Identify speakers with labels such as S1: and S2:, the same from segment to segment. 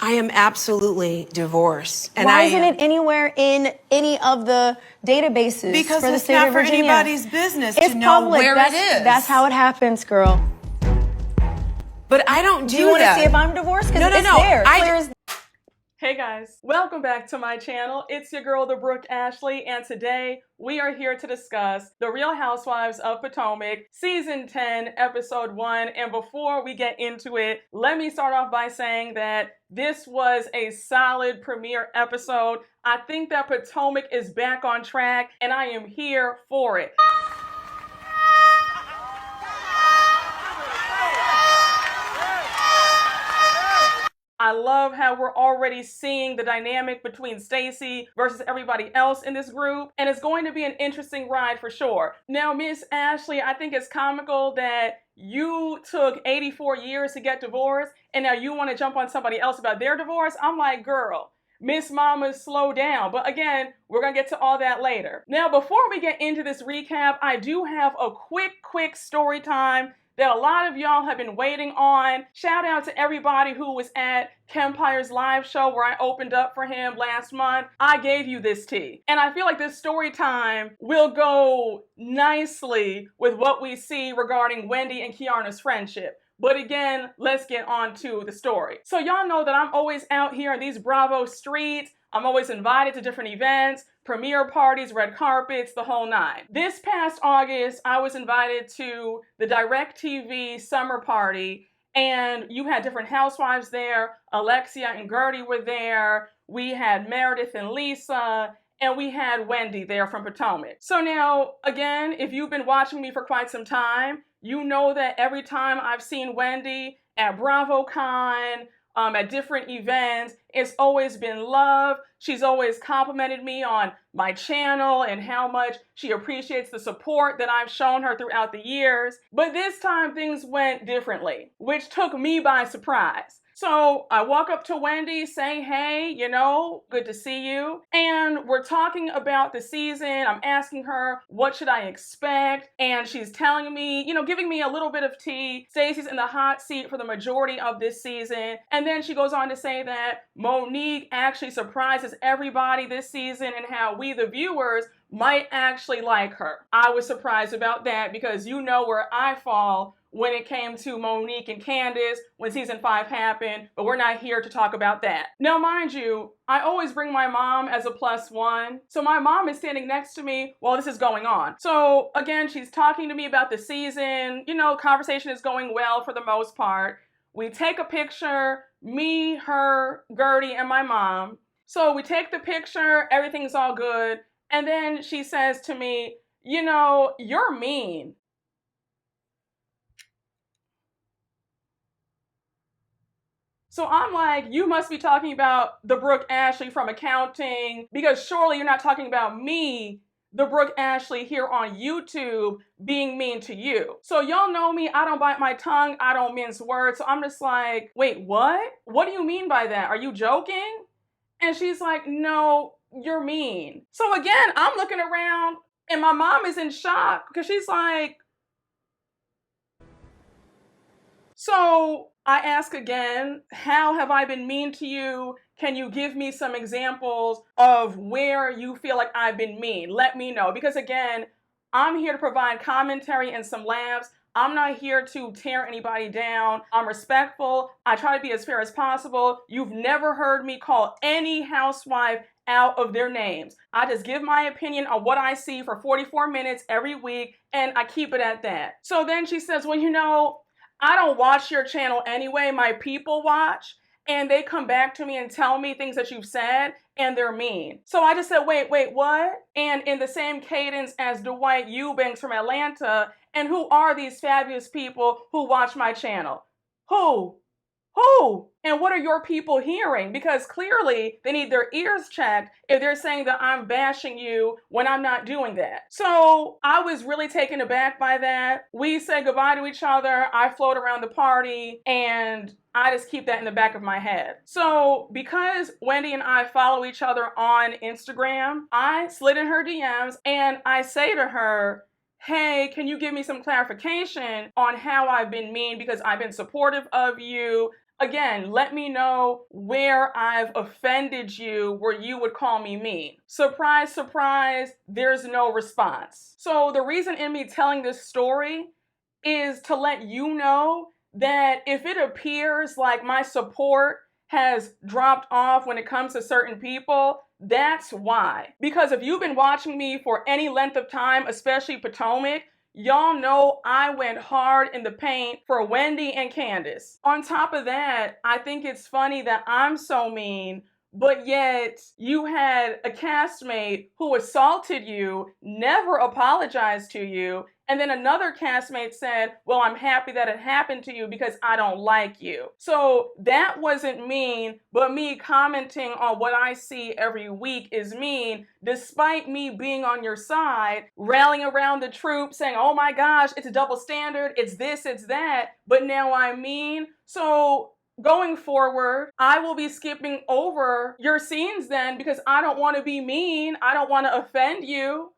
S1: I am absolutely divorced.
S2: And why isn't it anywhere in any of the databases
S1: because
S2: for the
S1: it's
S2: state
S1: not
S2: of
S1: for
S2: Virginia?
S1: anybody's business
S2: it's
S1: to know
S2: public.
S1: where it is.
S2: That's how it happens, girl.
S1: But I don't do that.
S2: Do you want to see if I'm divorced? Because it's there. Clear as...
S3: Hey guys, welcome back to my channel. It's your girl, the Brooke Ashley, and today we are here to discuss The Real Housewives of Potomac, Season 10, Episode 1. And before we get into it, let me start off by saying that this was a solid premiere episode. I think that Potomac is back on track, and I am here for it. I love how we're already seeing the dynamic between Stacey versus everybody else in this group, and it's going to be an interesting ride for sure. Now, Miss Ashley, I think it's comical that you took 84 years to get divorced, and now you want to jump on somebody else about their divorce. I'm like, girl, Miss Mama, slow down. But again, we're going to get to all that later. Now, before we get into this recap, I do have a quick story time that a lot of y'all have been waiting on. Shout out to everybody who was at Kempire's live show where I opened up for him last month. I gave you this tea. And I feel like this story time will go nicely with what we see regarding Wendy and Keiarna's friendship. But again, let's get on to the story. So y'all know that I'm always out here in these Bravo streets. I'm always invited to different events, premiere parties, red carpets, the whole nine. This past August, I was invited to the DirecTV summer party, and you had different housewives there. Alexia and Gertie were there. We had Meredith and Lisa, and we had Wendy there from Potomac. So now, again, if you've been watching me for quite some time, you know that every time I've seen Wendy at BravoCon, at different events, it's always been love. She's always complimented me on my channel and how much she appreciates the support that I've shown her throughout the years. But this time things went differently, which took me by surprise. So I walk up to Wendy, say, hey, you know, good to see you. And we're talking about the season. I'm asking her, what should I expect? And she's telling me, you know, giving me a little bit of tea. Stacey's in the hot seat for the majority of this season. And then she goes on to say that Monique actually surprises everybody this season and how we, the viewers, might actually like her. I was surprised about that because you know where I fall when it came to Monique and Candace when season 5 happened, but we're not here to talk about that. Now, mind you, I always bring my mom as a +1. So my mom is standing next to me while this is going on. So again, she's talking to me about the season. You know, conversation is going well for the most part. We take a picture, me, her, Gertie, and my mom. So we take the picture, everything's all good. And then she says to me, you know, you're mean. So I'm like, you must be talking about the Brooke Ashley from accounting, because surely you're not talking about me, the Brooke Ashley here on YouTube, being mean to you. So y'all know me, I don't bite my tongue, I don't mince words. So I'm just like, wait, what? What do you mean by that? Are you joking? And she's like, no, you're mean. So again, I'm looking around and my mom is in shock because she's like, so I ask again, how have I been mean to you? Can you give me some examples of where you feel like I've been mean? Let me know. Because again, I'm here to provide commentary and some laughs. I'm not here to tear anybody down. I'm respectful. I try to be as fair as possible. You've never heard me call any housewife out of their names. I just give my opinion on what I see for 44 minutes every week, and I keep it at that. So then she says, well, you know, I don't watch your channel anyway. My people watch, and they come back to me and tell me things that you've said, and they're mean. So I just said, wait, what? And in the same cadence as Dwight Eubanks from Atlanta, and who are these fabulous people who watch my channel? Who? And what are your people hearing? Because clearly they need their ears checked if they're saying that I'm bashing you when I'm not doing that. So I was really taken aback by that. We said goodbye to each other. I float around the party and I just keep that in the back of my head. So because Wendy and I follow each other on Instagram, I slid in her DMs and I say to her, hey, can you give me some clarification on how I've been mean because I've been supportive of you? Again, let me know where I've offended you, where you would call me mean. Surprise, surprise, there's no response. So the reason in me telling this story is to let you know that if it appears like my support has dropped off when it comes to certain people, that's why. Because if you've been watching me for any length of time, especially Potomac, y'all know I went hard in the paint for Wendy and Candace. On top of that, I think it's funny that I'm so mean, but yet you had a castmate who assaulted you, never apologized to you, and then another castmate said, well, I'm happy that it happened to you because I don't like you. So that wasn't mean, but me commenting on what I see every week is mean, despite me being on your side, rallying around the troops, saying, oh my gosh, it's a double standard, it's this, it's that, but now I'm mean. So going forward, I will be skipping over your scenes then because I don't want to be mean. I don't want to offend you.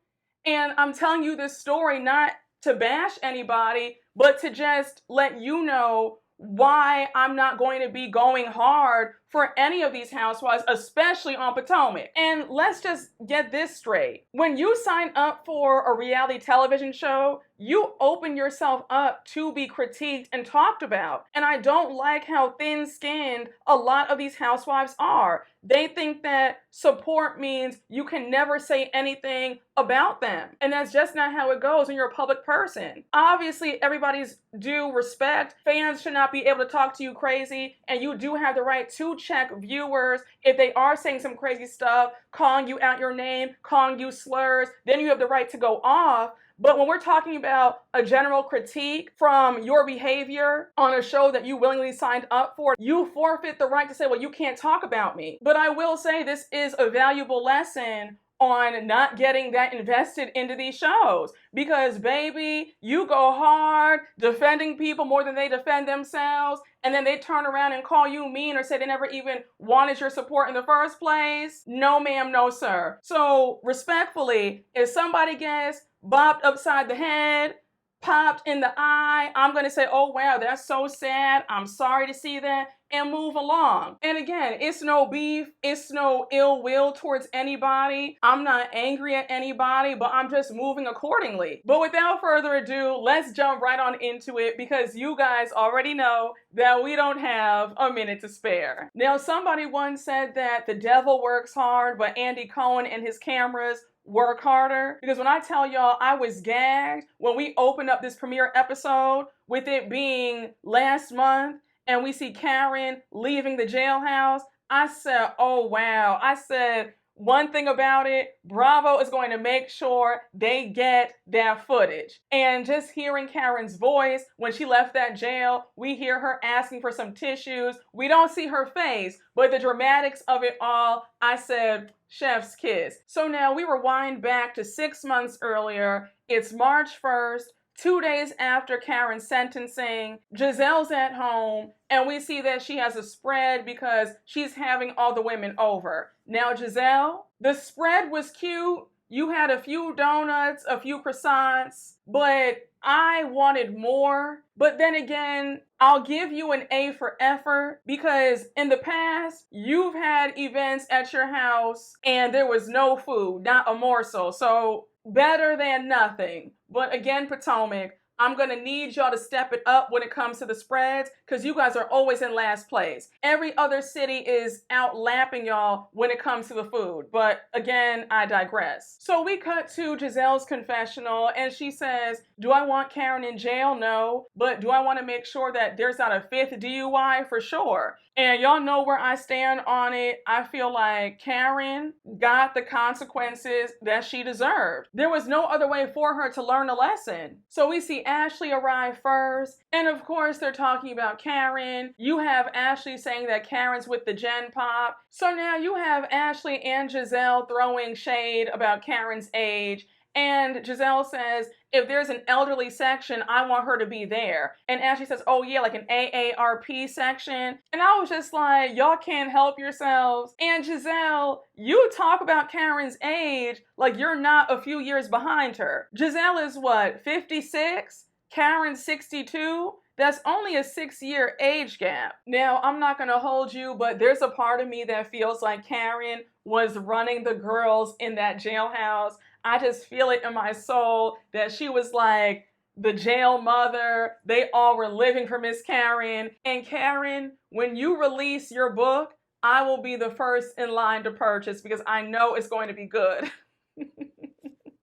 S3: And I'm telling you this story not to bash anybody, but to just let you know why I'm not going to be going hard for any of these housewives, especially on Potomac. And let's just get this straight. When you sign up for a reality television show, you open yourself up to be critiqued and talked about. And I don't like how thin-skinned a lot of these housewives are. They think that support means you can never say anything about them. And that's just not how it goes when you're a public person. Obviously, everybody's due respect. Fans should not be able to talk to you crazy, and you do have the right to check viewers if they are saying some crazy stuff, calling you out your name, calling you slurs, then you have the right to go off. But when we're talking about a general critique from your behavior on a show that you willingly signed up for, you forfeit the right to say, well, you can't talk about me. But I will say this is a valuable lesson on not getting that invested into these shows. Because baby, you go hard defending people more than they defend themselves, and then they turn around and call you mean or say they never even wanted your support in the first place. No ma'am, no sir. So respectfully, if somebody gets bopped upside the head, popped in the eye, I'm going to say, oh wow, that's so sad, I'm sorry to see that, and move along. And again, it's no beef, it's no ill will towards anybody. I'm not angry at anybody, but I'm just moving accordingly. But without further ado, let's jump right on into it because you guys already know that we don't have a minute to spare. Now, somebody once said that the devil works hard, but Andy Cohen and his cameras work harder. Because when I tell y'all I was gagged when we opened up this premiere episode with it being last month and we see Karen leaving the jailhouse, I said, oh wow. I said, one thing about it, Bravo is going to make sure they get that footage. And just hearing Karen's voice when she left that jail, we hear her asking for some tissues. We don't see her face, but the dramatics of it all, I said, chef's kiss. So now we rewind back to 6 months earlier. It's March 1st. 2 days after Karen's sentencing, Gizelle's at home, and we see that she has a spread because she's having all the women over. Now, Gizelle, the spread was cute. You had a few donuts, a few croissants, but I wanted more. But then again, I'll give you an A for effort because in the past, you've had events at your house and there was no food, not a morsel. So better than nothing. But again, Potomac, I'm going to need y'all to step it up when it comes to the spreads because you guys are always in last place. Every other city is outlapping y'all when it comes to the food. But again, I digress. So we cut to Gizelle's confessional and she says, do I want Karen in jail? No. But do I want to make sure that there's not a 5th DUI? For sure. And y'all know where I stand on it. I feel like Karen got the consequences that she deserved. There was no other way for her to learn a lesson. So we see Ashley arrive first. And of course, they're talking about Karen. You have Ashley saying that Karen's with the Gen Pop. So now you have Ashley and Gizelle throwing shade about Karen's age. And Gizelle says, if there's an elderly section, I want her to be there. And Ashley says, oh yeah, like an AARP section. And I was just like, y'all can't help yourselves. And Gizelle, you talk about Karen's age like you're not a few years behind her. Gizelle is what, 56? Karen's 62? That's only a 6-year age gap. Now, I'm not going to hold you, but there's a part of me that feels like Karen was running the girls in that jailhouse. I just feel it in my soul that she was like the jail mother. They all were living for Miss Karen. And Karen, when you release your book, I will be the first in line to purchase because I know it's going to be good.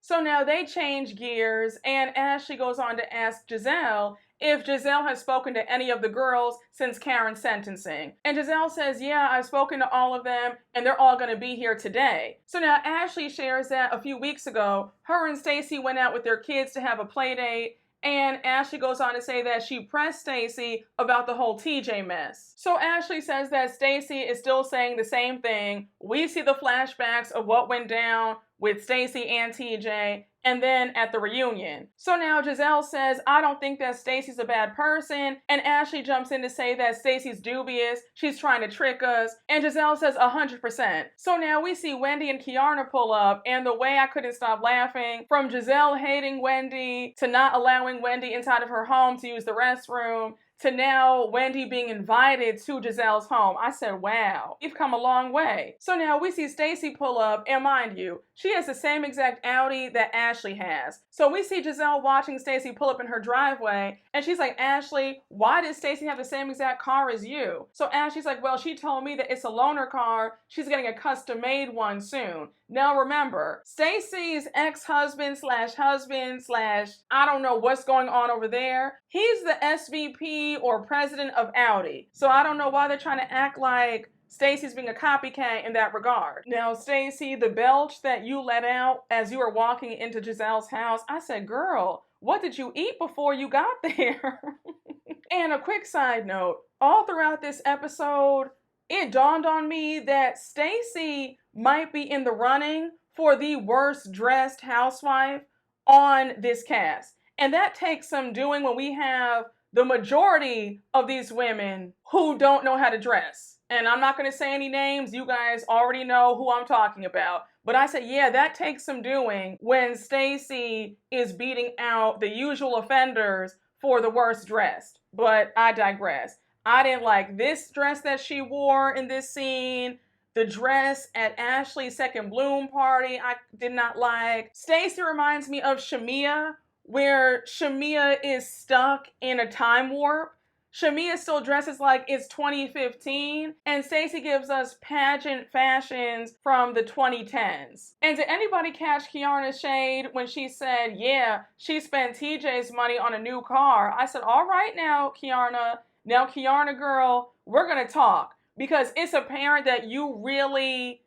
S3: So now they change gears, and Ashley goes on to ask Gizelle if Gizelle has spoken to any of the girls since Karen's sentencing. And Gizelle says, yeah, I've spoken to all of them, and they're all going to be here today. So now Ashley shares that a few weeks ago, her and Stacey went out with their kids to have a play date, and Ashley goes on to say that she pressed Stacey about the whole TJ mess. So Ashley says that Stacey is still saying the same thing. We see the flashbacks of what went down with Stacey and TJ, and then at the reunion. So now Gizelle says, I don't think that Stacey's a bad person, and Ashley jumps in to say that Stacey's dubious, she's trying to trick us, and Gizelle says 100%. So now we see Wendy and Keiarna pull up, and the way I couldn't stop laughing, from Gizelle hating Wendy, to not allowing Wendy inside of her home to use the restroom, to now Wendy being invited to Gizelle's home. I said, wow, we've come a long way. So now we see Stacey pull up, and mind you, she has the same exact Audi that Ashley has. So we see Gizelle watching Stacey pull up in her driveway, and she's like, Ashley, why does Stacey have the same exact car as you? So Ashley's like, well, she told me that it's a loaner car. She's getting a custom-made one soon. Now remember, Stacey's ex-husband slash I don't know what's going on over there. He's the SVP or president of Audi. So I don't know why they're trying to act like Stacey's being a copycat in that regard. Now, Stacey, the belch that you let out as you were walking into Gizelle's house, I said, girl, what did you eat before you got there? And a quick side note, all throughout this episode, it dawned on me that Stacey might be in the running for the worst dressed housewife on this cast. And that takes some doing when we have the majority of these women who don't know how to dress. And I'm not going to say any names. You guys already know who I'm talking about. But I said, yeah, that takes some doing when Stacey is beating out the usual offenders for the worst dressed. But I digress. I didn't like this dress that she wore in this scene. The dress at Ashley's second Bloom party, I did not like. Stacey reminds me of Shamia, where Shamia is stuck in a time warp. Shamia still dresses like it's 2015, and Stacey gives us pageant fashions from the 2010s. And did anybody catch Keiarna's shade when she said, yeah, she spent TJ's money on a new car? I said, all right now, Keiarna. Now, Keiarna girl, we're gonna talk, because it's apparent that you really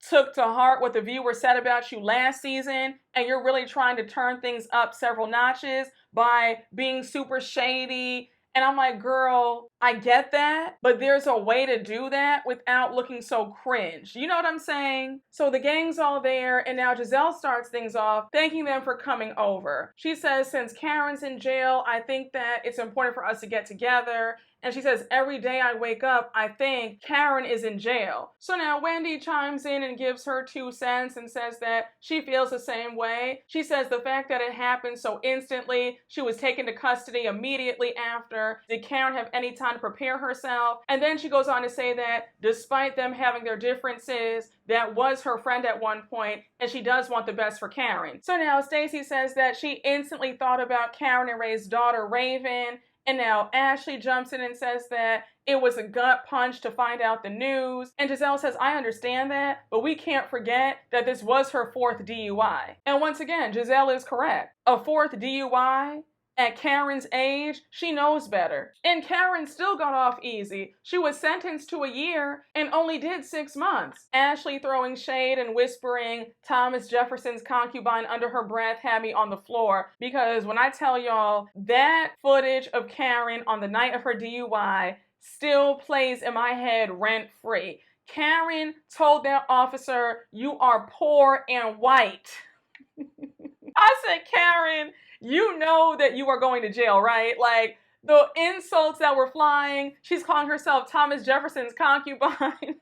S3: took to heart what the viewer said about you last season, and you're really trying to turn things up several notches by being super shady. And I'm like, girl, I get that, but there's a way to do that without looking so cringe. You know what I'm saying? So the gang's all there, and now Gizelle starts things off, thanking them for coming over. She says, since Karen's in jail, I think that it's important for us to get together. And she says, every day I wake up, I think Karen is in jail. So now Wendy chimes in and gives her 2 cents and says that she feels the same way. She says the fact that it happened so instantly, she was taken to custody immediately after. Did Karen have any time to prepare herself? And then she goes on to say that despite them having their differences, that was her friend at one point, and she does want the best for Karen. So now Stacey says that she instantly thought about Karen and Ray's daughter, Raven. And now Ashley jumps in and says that it was a gut punch to find out the news. And Gizelle says, I understand that, but we can't forget that this was her 4th DUI. And once again, Gizelle is correct. A 4th DUI? At Karen's age, she knows better. And Karen still got off easy. She was sentenced to a year and only did 6 months. Ashley throwing shade and whispering Thomas Jefferson's concubine under her breath had me on the floor, because when I tell y'all, that footage of Karen on the night of her DUI still plays in my head rent-free. Karen told that officer, you are poor and white. I said, Karen, you know that you are going to jail, right? Like, the insults that were flying, she's calling herself Thomas Jefferson's concubine.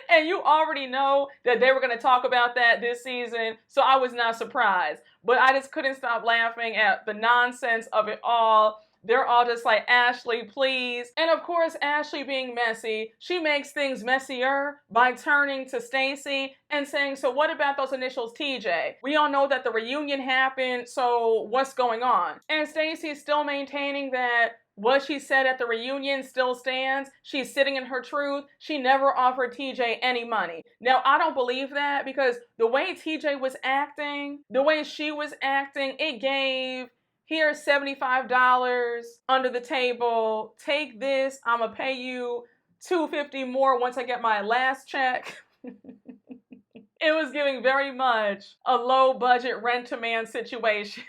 S3: And you already know that they were going to talk about that this season, so I was not surprised. But I just couldn't stop laughing at the nonsense of it all. They're all just like, Ashley, please. And of course, Ashley being messy, she makes things messier by turning to Stacey and saying, so what about those initials TJ? We all know that the reunion happened, so what's going on? And Stacey's still maintaining that what she said at the reunion still stands. She's sitting in her truth. She never offered TJ any money. Now, I don't believe that because the way TJ was acting, the way she was acting, it gave, here's $75 under the table. Take this. I'm going to pay you $250 more once I get my last check. It was giving very much a low budget rent-to-man situation.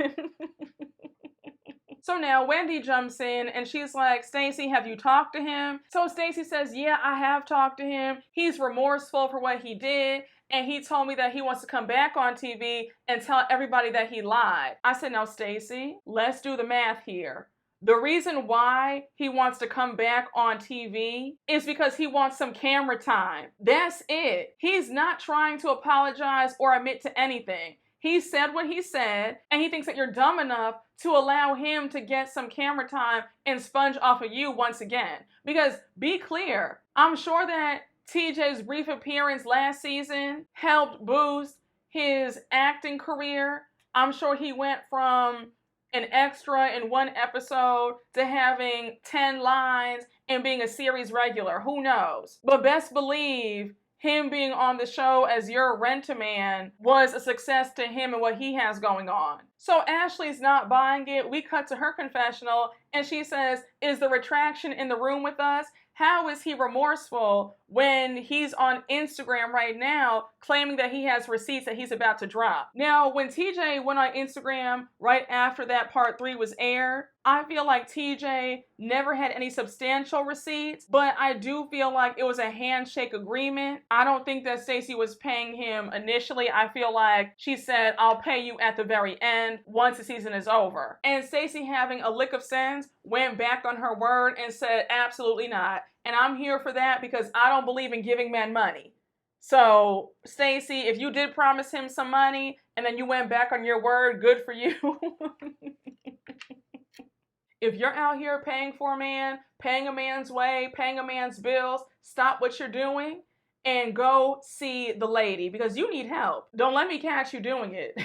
S3: So now Wendy jumps in and she's like, Stacey, have you talked to him? So Stacey says, yeah, I have talked to him. He's remorseful for what he did. And he told me that he wants to come back on TV and tell everybody that he lied. I said, now, Stacey, let's do the math here. The reason why he wants to come back on TV is because he wants some camera time. That's it. He's not trying to apologize or admit to anything. He said what he said, and he thinks that you're dumb enough to allow him to get some camera time and sponge off of you once again. Because, be clear, I'm sure that TJ's brief appearance last season helped boost his acting career. I'm sure he went from an extra in one episode to having 10 lines and being a series regular. Who knows? But best believe him being on the show as your rent-a-man was a success to him and what he has going on. So Ashley's not buying it. We cut to her confessional and she says, is the retraction in the room with us? How is he remorseful when he's on Instagram right now claiming that he has receipts that he's about to drop? Now, when TJ went on Instagram right after that part 3 was aired, I feel like TJ never had any substantial receipts, but I do feel like it was a handshake agreement. I don't think that Stacey was paying him initially. I feel like she said, I'll pay you at the very end once the season is over. And Stacey, having a lick of sense, went back on her word and said, absolutely not. And I'm here for that because I don't believe in giving men money. So, Stacey, if you did promise him some money and then you went back on your word, good for you. If you're out here paying for a man, paying a man's way, paying a man's bills, stop what you're doing and go see the lady because you need help. Don't let me catch you doing it.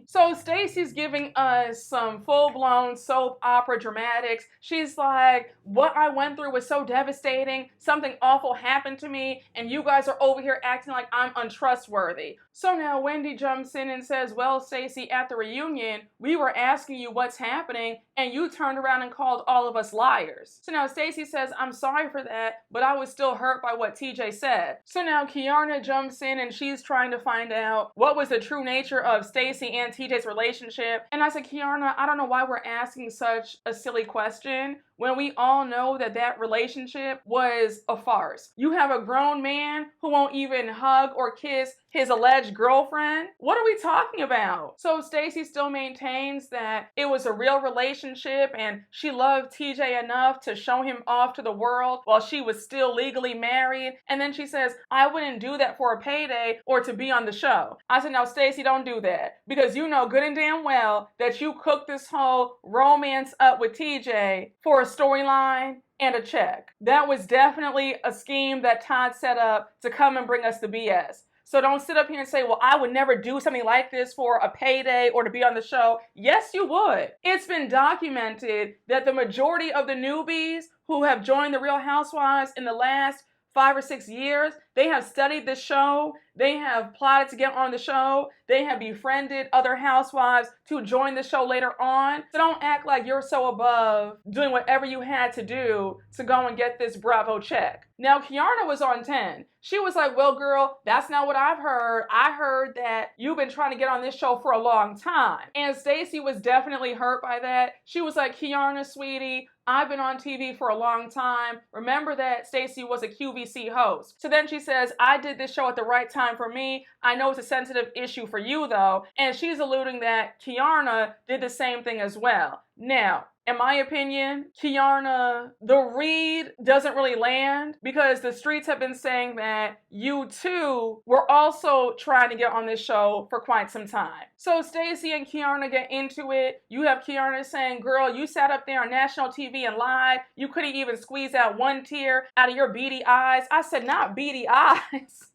S3: So Stacey's giving us some full-blown soap opera dramatics. She's like, what I went through was so devastating. Something awful happened to me, and you guys are over here acting like I'm untrustworthy. So now Wendy jumps in and says, well, Stacey, at the reunion, we were asking you what's happening, and you turned around and called all of us liars. So now Stacey says, I'm sorry for that, but I was still hurt by what TJ said. So now Keiarna jumps in and she's trying to find out what was the true nature of Stacey and TJ's relationship. And I said, Keiarna, I don't know why we're asking such a silly question when we all know that that relationship was a farce. You have a grown man who won't even hug or kiss his alleged girlfriend. What are we talking about? So Stacey still maintains that it was a real relationship and she loved TJ enough to show him off to the world while she was still legally married. And then she says, I wouldn't do that for a payday or to be on the show. I said, now Stacey, don't do that because you know good and damn well that you cooked this whole romance up with TJ for a storyline and a check. That was definitely a scheme that Todd set up to come and bring us the BS. So don't sit up here and say, well, I would never do something like this for a payday or to be on the show. Yes, you would. It's been documented that the majority of the newbies who have joined the Real Housewives in the last 5 or 6 years, they have studied the show. They have plotted to get on the show. They have befriended other housewives to join the show later on. So don't act like you're so above doing whatever you had to do to go and get this Bravo check. Now, Keiarna was on 10. She was like, well, girl, that's not what I've heard. I heard that you've been trying to get on this show for a long time. And Stacey was definitely hurt by that. She was like, Keiarna, sweetie, I've been on TV for a long time. Remember that Stacey was a QVC host. So then she says, I did this show at the right time for me. I know it's a sensitive issue for you though. And she's alluding that Keiarna did the same thing as well. Now, in my opinion, Keiarna, the read doesn't really land because the streets have been saying that you too were also trying to get on this show for quite some time. So Stacey and Keiarna get into it. You have Keiarna saying, girl, you sat up there on national TV and lied. You couldn't even squeeze out one tear out of your beady eyes. I said, not beady eyes.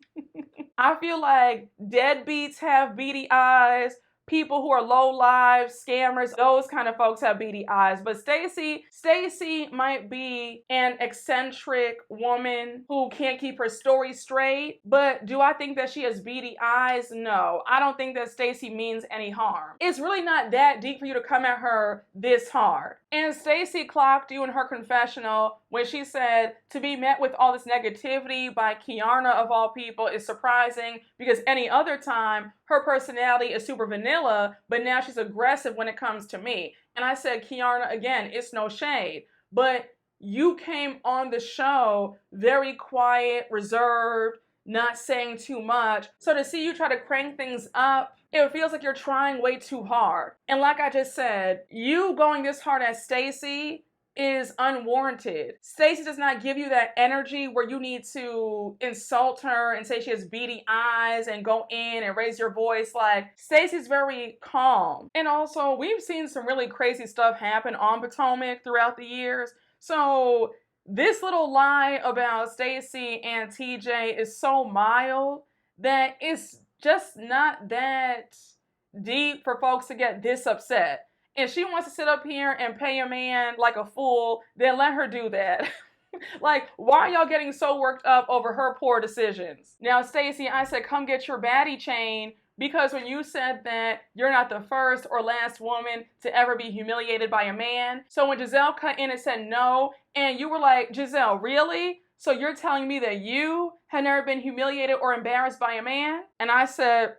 S3: I feel like deadbeats have beady eyes. People who are low lives, scammers, those kind of folks have beady eyes. But Stacey might be an eccentric woman who can't keep her story straight. But do I think that she has beady eyes? No. I don't think that Stacey means any harm. It's really not that deep for you to come at her this hard. And Stacey clocked you in her confessional when she said to be met with all this negativity by Keiarna of all people is surprising because any other time her personality is super vanilla, but now she's aggressive when it comes to me. And I said, Keiarna, again, it's no shade, but you came on the show very quiet, reserved, not saying too much. So to see you try to crank things up, it feels like you're trying way too hard. And like I just said, you going this hard at Stacey is unwarranted. Stacey does not give you that energy where you need to insult her and say she has beady eyes and go in and raise your voice. Like, Stacey's very calm. And also, we've seen some really crazy stuff happen on Potomac throughout the years. So this little lie about Stacey and TJ is so mild that it's just not that deep for folks to get this upset. If she wants to sit up here and pay a man like a fool, then let her do that. Like, why are y'all getting so worked up over her poor decisions? Now, Stacey, I said, come get your baddie chain because when you said that you're not the first or last woman to ever be humiliated by a man. So when Gizelle cut in and said no, and you were like, Gizelle, really? So you're telling me that you had never been humiliated or embarrassed by a man? And I said,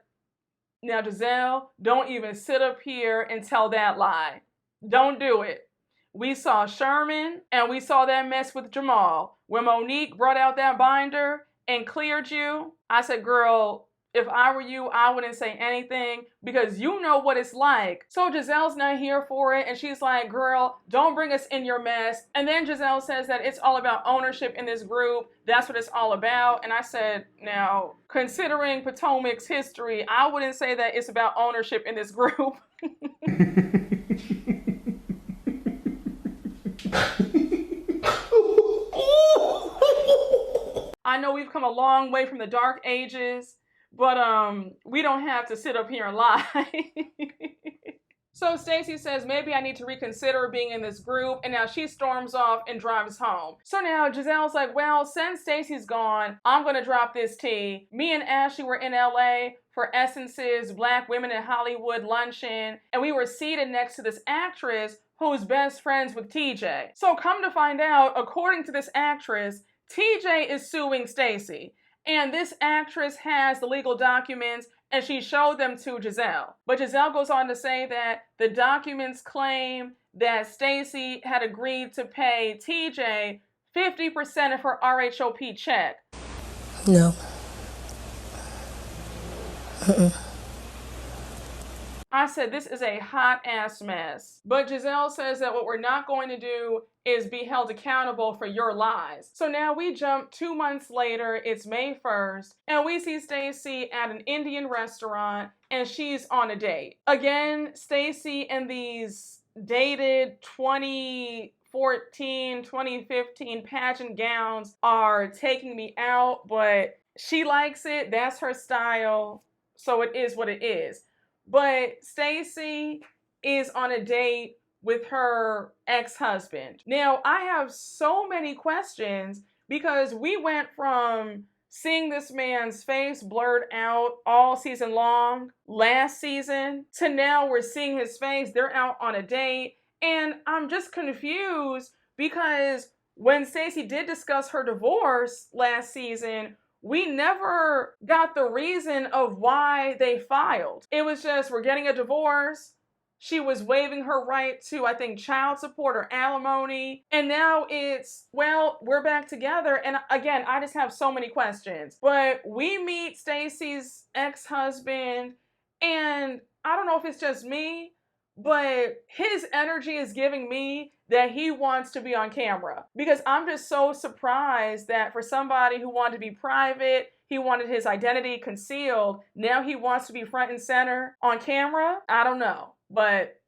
S3: now, Gizelle, don't even sit up here and tell that lie. Don't do it. We saw Sherman and we saw that mess with Jamal. When Monique brought out that binder and cleared you, I said, girl, if I were you, I wouldn't say anything because you know what it's like. So Gizelle's not here for it. And she's like, girl, don't bring us in your mess. And then Gizelle says that it's all about ownership in this group. That's what it's all about. And I said, now, considering Potomac's history, I wouldn't say that it's about ownership in this group. I know we've come a long way from the dark ages, but we don't have to sit up here and lie. So Stacey says, maybe I need to reconsider being in this group, and now she storms off and drives home. So now Gizelle's like, well, since Stacey's gone, I'm gonna drop this tea. Me and Ashley were in LA for Essence's Black Women in Hollywood luncheon, and we were seated next to this actress who's best friends with TJ. So come to find out, according to this actress, TJ is suing Stacey. And this actress has the legal documents and she showed them to Gizelle. But Gizelle goes on to say that the documents claim that Stacey had agreed to pay TJ 50% of her RHOP check.
S4: No.
S3: I said, this is a hot ass mess. But Gizelle says that what we're not going to do is be held accountable for your lies. So now we jump 2 months later, it's May 1st, and we see Stacey at an Indian restaurant and she's on a date. Again, Stacey and these dated 2014, 2015 pageant gowns are taking me out, but she likes it. That's her style. So it is what it is. But Stacey is on a date with her ex-husband. Now, I have so many questions because we went from seeing this man's face blurred out all season long last season to now we're seeing his face. They're out on a date. And I'm just confused because when Stacey did discuss her divorce last season, we never got the reason of why they filed. It was just, we're getting a divorce. She was waiving her right to, I think, child support or alimony. And now it's, well, we're back together. And again, I just have so many questions. But we meet Stacey's ex-husband, and I don't know if it's just me, but his energy is giving me that he wants to be on camera, because I'm just so surprised that for somebody who wanted to be private, he wanted his identity concealed, now he wants to be front and center on camera. I don't know, but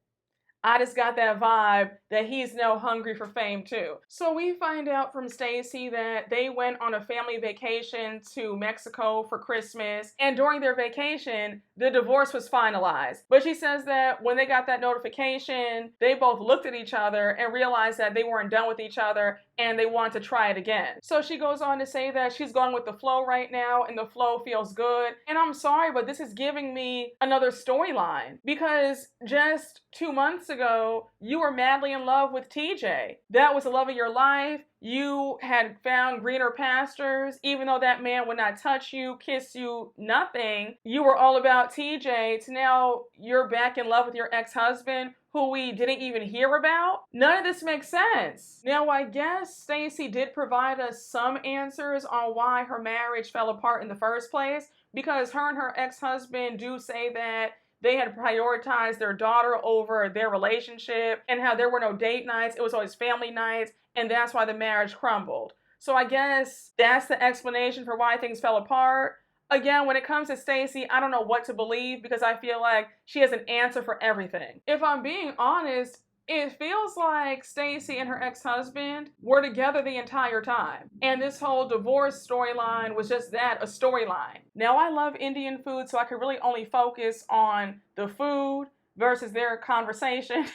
S3: I just got that vibe that he's now hungry for fame too. So we find out from Stacey that they went on a family vacation to Mexico for Christmas, and during their vacation, the divorce was finalized. But she says that when they got that notification, they both looked at each other and realized that they weren't done with each other and they wanted to try it again. So she goes on to say that she's going with the flow right now and the flow feels good. And I'm sorry, but this is giving me another storyline, because just 2 months ago, you were madly in love with TJ. That was the love of your life. You had found greener pastures. Even though that man would not touch you, kiss you, nothing, you were all about TJ. To now you're back in love with your ex-husband, who we didn't even hear about. None of this makes sense. Now, I guess Stacey did provide us some answers on why her marriage fell apart in the first place, because her and her ex-husband do say that they had prioritized their daughter over their relationship, and how there were no date nights. It was always family nights, and that's why the marriage crumbled. So I guess that's the explanation for why things fell apart. Again, when it comes to Stacey, I don't know what to believe, because I feel like she has an answer for everything. If I'm being honest, it feels like Stacey and her ex-husband were together the entire time. And this whole divorce storyline was just that, a storyline. Now, I love Indian food, so I could really only focus on the food versus their conversation.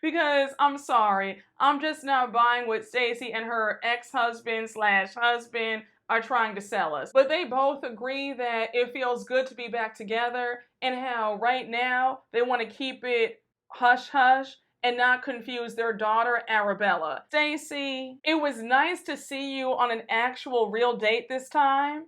S3: Because I'm sorry, I'm just not buying what Stacey and her ex-husband/husband are trying to sell us. But they both agree that it feels good to be back together, and how right now they want to keep it hush-hush and not confuse their daughter, Arabella. Stacey, it was nice to see you on an actual real date this time,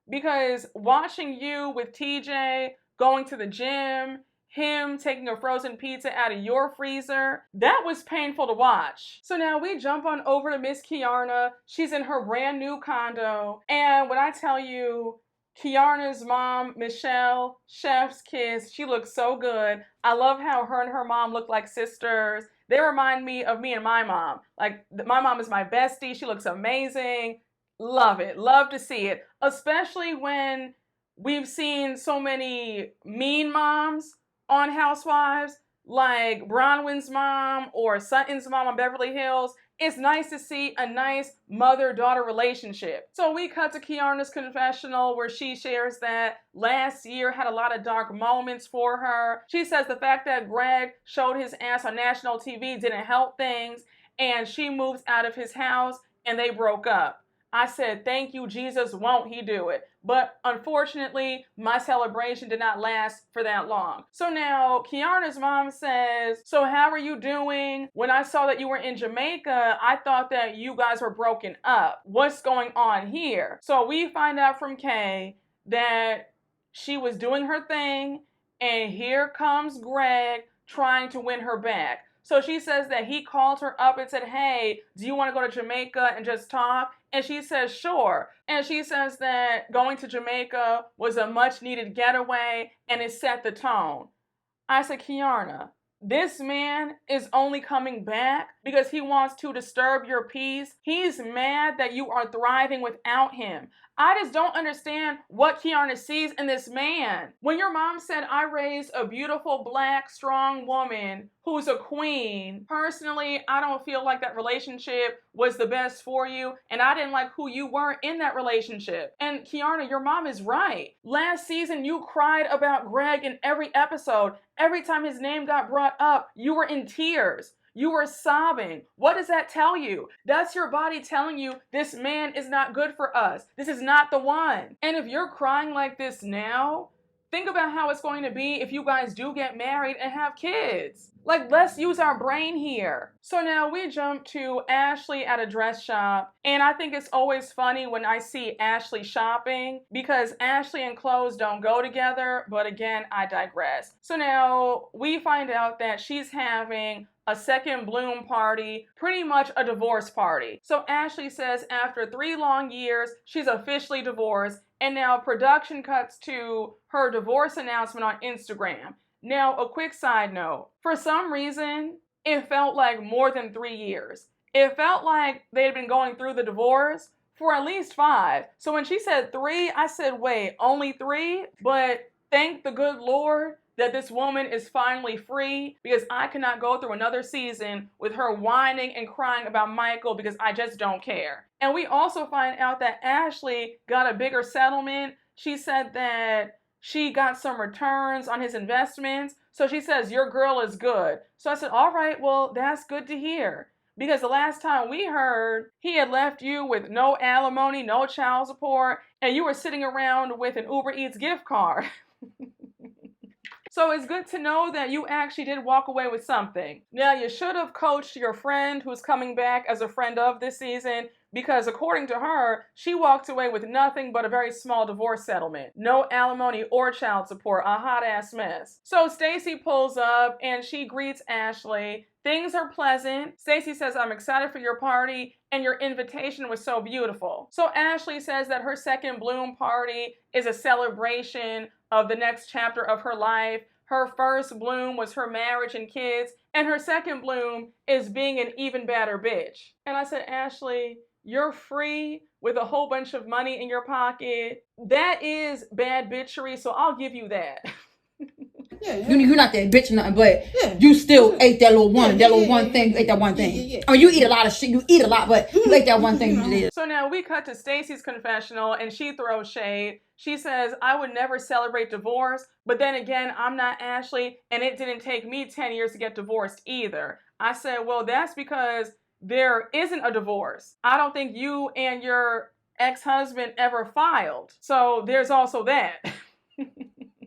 S3: because watching you with TJ, going to the gym, him taking a frozen pizza out of your freezer, that was painful to watch. So now we jump on over to Miss Keiarna. She's in her brand new condo. And when I tell you, Keiarna's mom, Michelle, chef's kiss, she looks so good. I love how her and her mom look like sisters. They remind me of me and my mom. Like, my mom is my bestie. She looks amazing. Love it. Love to see it. Especially when we've seen so many mean moms on Housewives, like Bronwyn's mom or Sutton's mom on Beverly Hills. It's nice to see a nice mother-daughter relationship. So we cut to Keiarna's confessional, where she shares that last year had a lot of dark moments for her. She says the fact that Greg showed his ass on national TV didn't help things, and she moves out of his house and they broke up. I said, thank you, Jesus, won't he do it? But unfortunately, my celebration did not last for that long. So now, Keiarna's mom says, so how are you doing? When I saw that you were in Jamaica, I thought that you guys were broken up. What's going on here? So we find out from Kay that she was doing her thing, and here comes Greg trying to win her back. So she says that he called her up and said, hey, do you want to go to Jamaica and just talk? And she says, sure. And she says that going to Jamaica was a much needed getaway and it set the tone. I said, Keiarna, this man is only coming back because he wants to disturb your peace. He's mad that you are thriving without him. I just don't understand what Keiarna sees in this man. When your mom said, I raised a beautiful, black, strong woman who's a queen, personally, I don't feel like that relationship was the best for you, and I didn't like who you were in that relationship. And Keiarna, your mom is right. Last season, you cried about Greg in every episode. Every time his name got brought up, you were in tears. You were sobbing. What does that tell you? That's your body telling you this man is not good for us. This is not the one. And if you're crying like this now, think about how it's going to be if you guys do get married and have kids. Like, let's use our brain here. So now we jump to Ashley at a dress shop. And I think it's always funny when I see Ashley shopping, because Ashley and clothes don't go together. But again, I digress. So now we find out that she's having a second bloom party, pretty much a divorce party. So Ashley says after 3 long years, she's officially divorced. And now production cuts to her divorce announcement on Instagram. Now, a quick side note. For some reason, it felt like more than 3 years. It felt like they had been going through the divorce for at least 5. So when she said 3, I said, wait, only 3? But thank the good Lord that this woman is finally free, because I cannot go through another season with her whining and crying about Michael, because I just don't care. And we also find out that Ashley got a bigger settlement. She said that she got some returns on his investments. So she says, your girl is good. So I said, all right, well, that's good to hear. Because the last time we heard, he had left you with no alimony, no child support, and you were sitting around with an Uber Eats gift card. So it's good to know that you actually did walk away with something. Now, you should have coached your friend who's coming back as a friend of this season, because according to her, she walked away with nothing but a very small divorce settlement. No alimony or child support, a hot ass mess. So Stacey pulls up and she greets Ashley. Things are pleasant. Stacey says, I'm excited for your party and your invitation was so beautiful. So Ashley says that her second bloom party is a celebration of the next chapter of her life. Her first bloom was her marriage and kids, and her second bloom is being an even better bitch. And I said, Ashley, you're free with a whole bunch of money in your pocket. That is bad bitchery, so I'll give you that.
S4: Yeah. You're not that bitch or nothing, but you still ate that little one, thing. You ate that one thing. I mean, you eat a lot of shit. You eat a lot, but you ate that one thing you did.
S3: So now we cut to Stacey's confessional, and she throws shade. She says, I would never celebrate divorce, but then again, I'm not Ashley, and it didn't take me 10 years to get divorced either. I said, well, that's because there isn't a divorce. I don't think you and your ex-husband ever filed. So there's also that.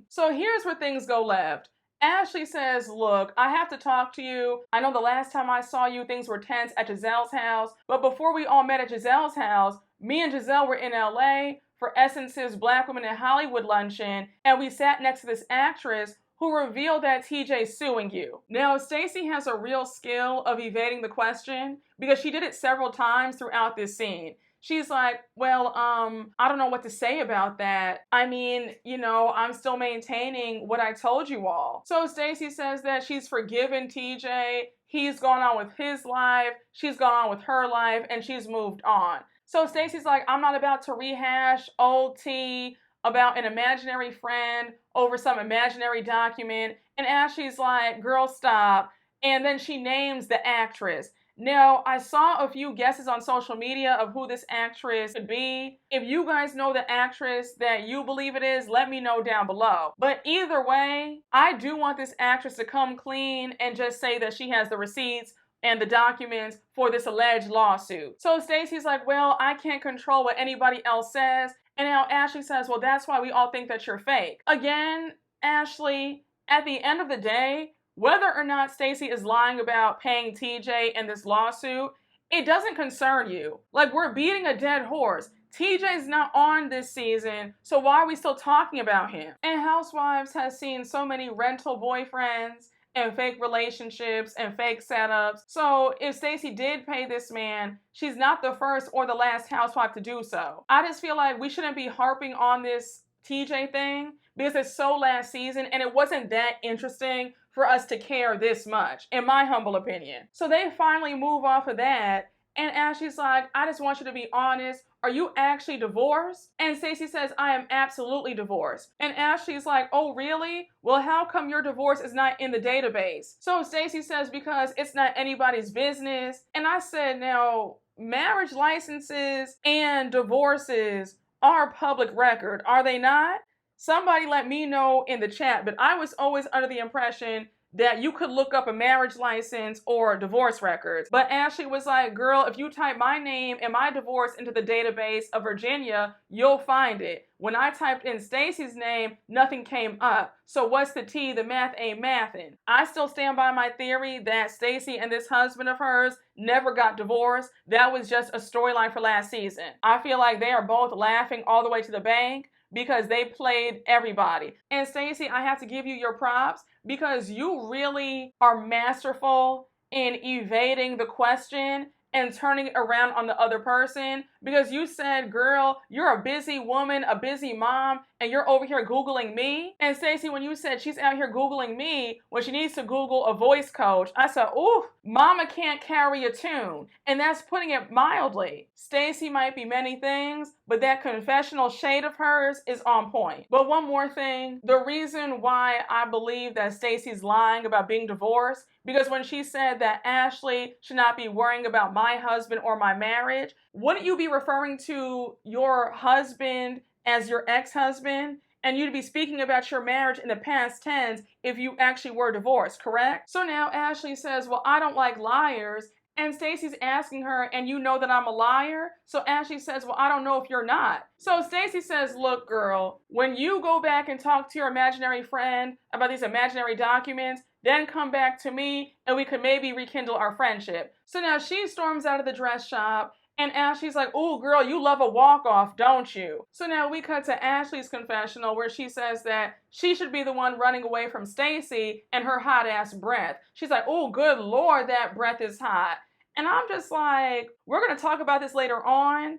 S3: So here's where things go left. Ashley says, look, I have to talk to you. I know the last time I saw you, things were tense at Gizelle's house. But before we all met at Gizelle's house, me and Gizelle were in LA for Essence's Black Women in Hollywood luncheon. And we sat next to this actress who revealed that TJ's suing you. Now, Stacey has a real skill of evading the question because she did it several times throughout this scene. She's like, well, I don't know what to say about that. I mean, you know, I'm still maintaining what I told you all. So Stacey says that she's forgiven TJ. He's gone on with his life. She's gone on with her life, and she's moved on. So Stacey's like, I'm not about to rehash old tea about an imaginary friend over some imaginary document. And Ashley's like, girl, stop. And then she names the actress. Now, I saw a few guesses on social media of who this actress could be. If you guys know the actress that you believe it is, let me know down below. But either way, I do want this actress to come clean and just say that she has the receipts and the documents for this alleged lawsuit. So Stacey's like, well, I can't control what anybody else says. And now Ashley says, well, that's why we all think that you're fake. Again, Ashley, at the end of the day, whether or not Stacey is lying about paying TJ in this lawsuit, it doesn't concern you. Like, we're beating a dead horse. TJ's not on this season, so why are we still talking about him? And Housewives has seen so many rental boyfriends and fake relationships and fake setups. So if Stacey did pay this man, she's not the first or the last housewife to do so. I just feel like we shouldn't be harping on this TJ thing because it's so last season and it wasn't that interesting for us to care this much, in my humble opinion. So they finally move off of that, and Ashley's like, I just want you to be honest. Are you actually divorced? And Stacey says, I am absolutely divorced. And Ashley's like, oh, really? Well, how come your divorce is not in the database? So Stacey says, because it's not anybody's business. And I said, now, marriage licenses and divorces are public record, are they not? Somebody let me know in the chat, but I was always under the impression that you could look up a marriage license or divorce records. But Ashley was like, girl, if you type my name and my divorce into the database of Virginia, you'll find it. When I typed in Stacey's name, nothing came up. So what's the tea? The math ain't mathin'. I still stand by my theory that Stacey and this husband of hers never got divorced. That was just a storyline for last season. I feel like they are both laughing all the way to the bank because they played everybody. And Stacey, I have to give you your props because you really are masterful in evading the question and turning it around on the other person, because you said, girl, you're a busy woman, a busy mom, and you're over here Googling me. And Stacey, when you said she's out here Googling me when she needs to Google a voice coach, I said, ooh, mama can't carry a tune. And that's putting it mildly. Stacey might be many things, but that confessional shade of hers is on point. But one more thing, the reason why I believe that Stacey's lying about being divorced, because when she said that Ashley should not be worrying about my husband or my marriage, wouldn't you be referring to your husband as your ex-husband? And you'd be speaking about your marriage in the past tense if you actually were divorced, correct? So now Ashley says, well, I don't like liars. And Stacey's asking her, and you know that I'm a liar? So Ashley says, well, I don't know if you're not. So Stacey says, look, girl, when you go back and talk to your imaginary friend about these imaginary documents, then come back to me and we could maybe rekindle our friendship. So now she storms out of the dress shop, and Ashley's like, ooh, girl, you love a walk-off, don't you? So now we cut to Ashley's confessional where she says that she should be the one running away from Stacey and her hot-ass breath. She's like, ooh, good Lord, that breath is hot. And I'm just like, we're going to talk about this later on,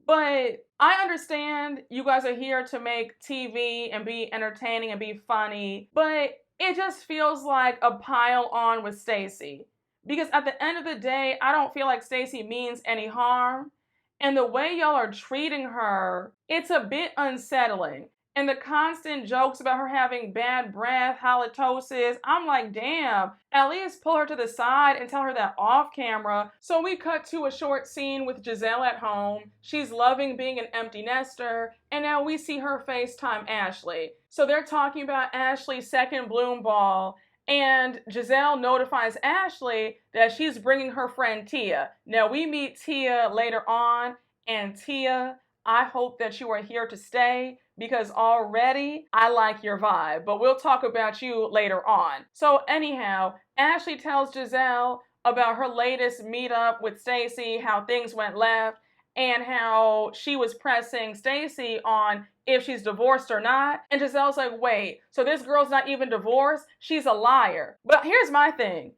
S3: but I understand you guys are here to make TV and be entertaining and be funny, but it just feels like a pile on with Stacey. Because at the end of the day, I don't feel like Stacey means any harm. And the way y'all are treating her, it's a bit unsettling. And the constant jokes about her having bad breath, halitosis, I'm like, damn, at least pull her to the side and tell her that off camera. So we cut to a short scene with Gizelle at home. She's loving being an empty nester. And now we see her FaceTime Ashley. So they're talking about Ashley's second bloom ball. And Gizelle notifies Ashley that she's bringing her friend Tia. Now we meet Tia later on. And Tia, I hope that you are here to stay, because already I like your vibe, but we'll talk about you later on. So anyhow, Ashley tells Gizelle about her latest meetup with Stacey, how things went left, and how she was pressing Stacey on if she's divorced or not. And Giselle's like, wait, so this girl's not even divorced? She's a liar. But here's my thing.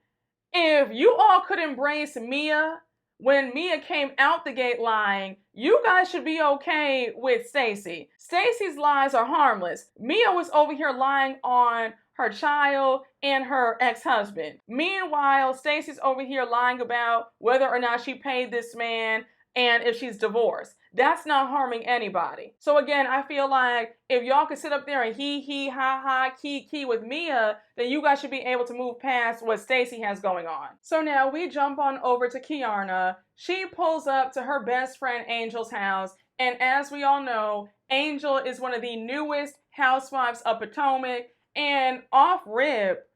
S3: If you all could embrace Mia when Mia came out the gate lying, you guys should be okay with Stacey. Stacey's lies are harmless. Mia was over here lying on her child and her ex-husband. Meanwhile, Stacey's over here lying about whether or not she paid this man and if she's divorced. That's not harming anybody. So again, I feel like if y'all could sit up there and hee ha ha key with Mia, then you guys should be able to move past what Stacey has going on. So now we jump on over to Keiarna. She pulls up to her best friend Angel's house, and as we all know, Angel is one of the newest Housewives of Potomac, and off rip,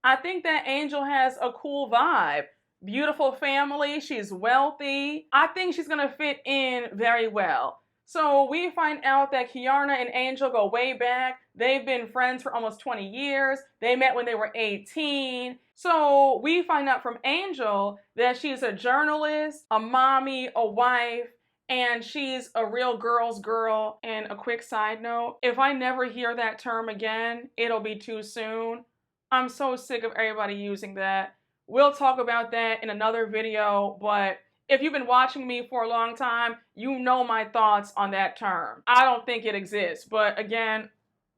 S3: I think that Angel has a cool vibe. Beautiful family, she's wealthy. I think she's gonna fit in very well. So we find out that Keiarna and Angel go way back. They've been friends for almost 20 years. They met when they were 18. So we find out from Angel that she's a journalist, a mommy, a wife, and she's a real girl's girl. And a quick side note, if I never hear that term again, it'll be too soon. I'm so sick of everybody using that. We'll talk about that in another video, but if you've been watching me for a long time, you know my thoughts on that term. I don't think it exists, but again,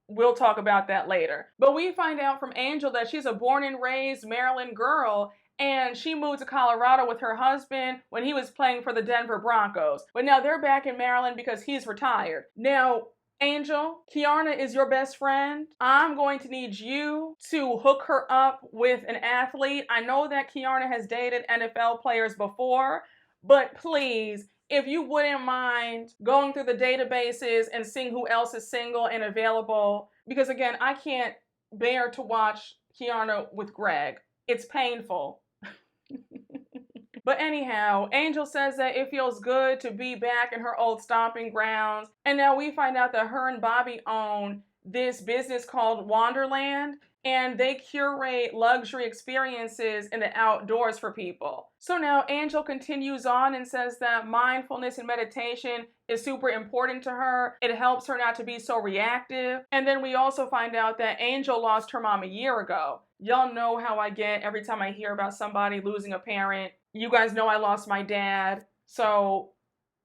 S3: we'll talk about that later. But we find out from Angel that she's a born and raised Maryland girl, and she moved to Colorado with her husband when he was playing for the Denver Broncos. But now they're back in Maryland because he's retired. Now, Angel, Keiarna is your best friend. I'm going to need you to hook her up with an athlete. I know that Keiarna has dated NFL players before, but please, if you wouldn't mind going through the databases and seeing who else is single and available, because again, I can't bear to watch Keiarna with Greg. It's painful. But anyhow, Angel says that it feels good to be back in her old stomping grounds. And now we find out that her and Bobby own this business called Wonderland, and they curate luxury experiences in the outdoors for people. So now Angel continues on and says that mindfulness and meditation is super important to her. It helps her not to be so reactive. And then we also find out that Angel lost her mom a year ago. Y'all know how I get every time I hear about somebody losing a parent. you guys know I lost my dad. So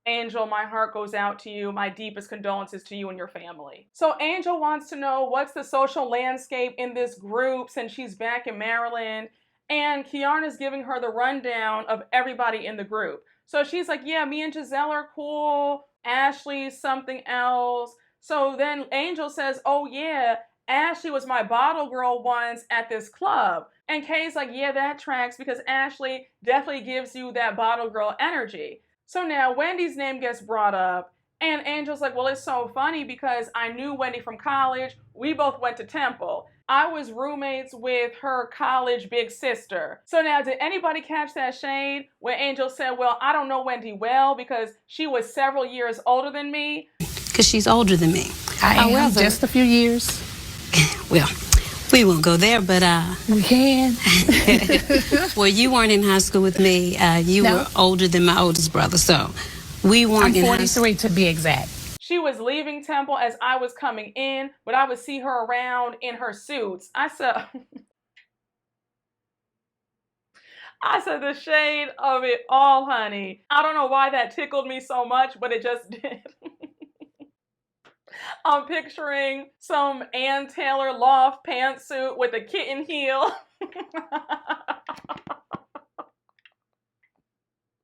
S3: Angel, my heart goes out to you. My deepest condolences to you and your family. So Angel wants to know what's the social landscape in this group since she's back in Maryland. And Keiarna's giving her the rundown of everybody in the group. So she's like, yeah, me and Gizelle are cool. Ashley's something else. So then Angel says, oh yeah, Ashley was my bottle girl once at this club. And Kay's like, yeah, that tracks because Ashley definitely gives you that bottle girl energy. So now Wendy's name gets brought up, and Angel's like, well, it's so funny because I knew Wendy from college. We both went to Temple. I was roommates with her college big sister. So now, did anybody catch that shade when Angel said, well, I don't know Wendy well because she was several years older than me?
S5: Because she's older than me.
S6: I am just a few years.
S5: Well, we won't go there, but
S6: we can.
S5: well, you weren't in high school with me. You
S6: No.
S5: were older than my oldest brother, so we weren't
S6: I'm
S5: in high school.
S6: 43 to be exact.
S3: She was leaving Temple as I was coming in, but I would see her around in her suits. I said, the shade of it all, honey. I don't know why that tickled me so much, but it just did. I'm picturing some Ann Taylor loft pantsuit with a kitten heel.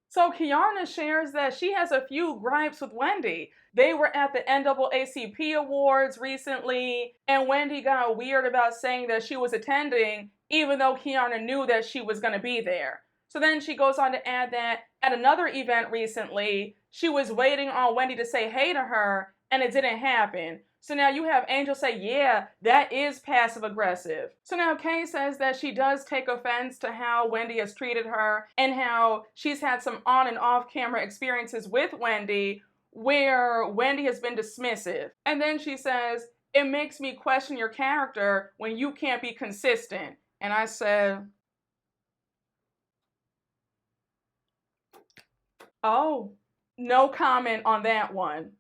S3: So Keiarna shares that she has a few gripes with Wendy. They were at the NAACP Awards recently, and Wendy got weird about saying that she was attending, even though Keiarna knew that she was going to be there. So then she goes on to add that at another event recently, she was waiting on Wendy to say hey to her, and it didn't happen. So now you have Angel say, yeah, that is passive aggressive. So now Kay says that she does take offense to how Wendy has treated her and how she's had some on and off camera experiences with Wendy where Wendy has been dismissive. And then she says, it makes me question your character when you can't be consistent. And I said, oh, no comment on that one.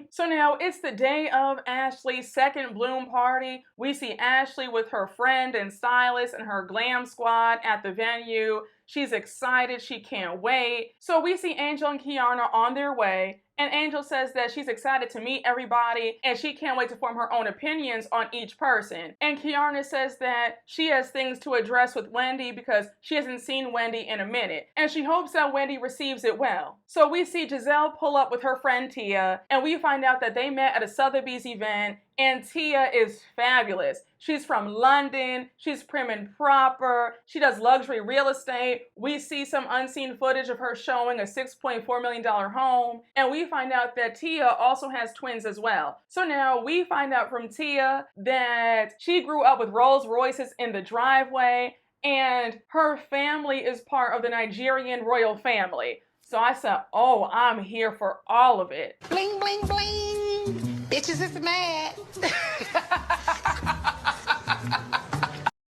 S3: So now it's the day of Ashley's second Bloom party. We see Ashley with her friend and stylist and her glam squad at the venue. She's excited. She can't wait. So we see Angel and Keiarna on their way. And Angel says that she's excited to meet everybody and she can't wait to form her own opinions on each person. And Keiarna says that she has things to address with Wendy because she hasn't seen Wendy in a minute. And she hopes that Wendy receives it well. So we see Gizelle pull up with her friend Tia, and we find out that they met at a Sotheby's event, and Tia is fabulous. She's from London. She's prim and proper. She does luxury real estate. We see some unseen footage of her showing a $6.4 million home. And we find out that Tia also has twins as well. So now we find out from Tia that she grew up with Rolls Royces in the driveway and her family is part of the Nigerian royal family. So I said, oh, I'm here for all of it.
S6: Bling, bling, bling. Bitches is mad.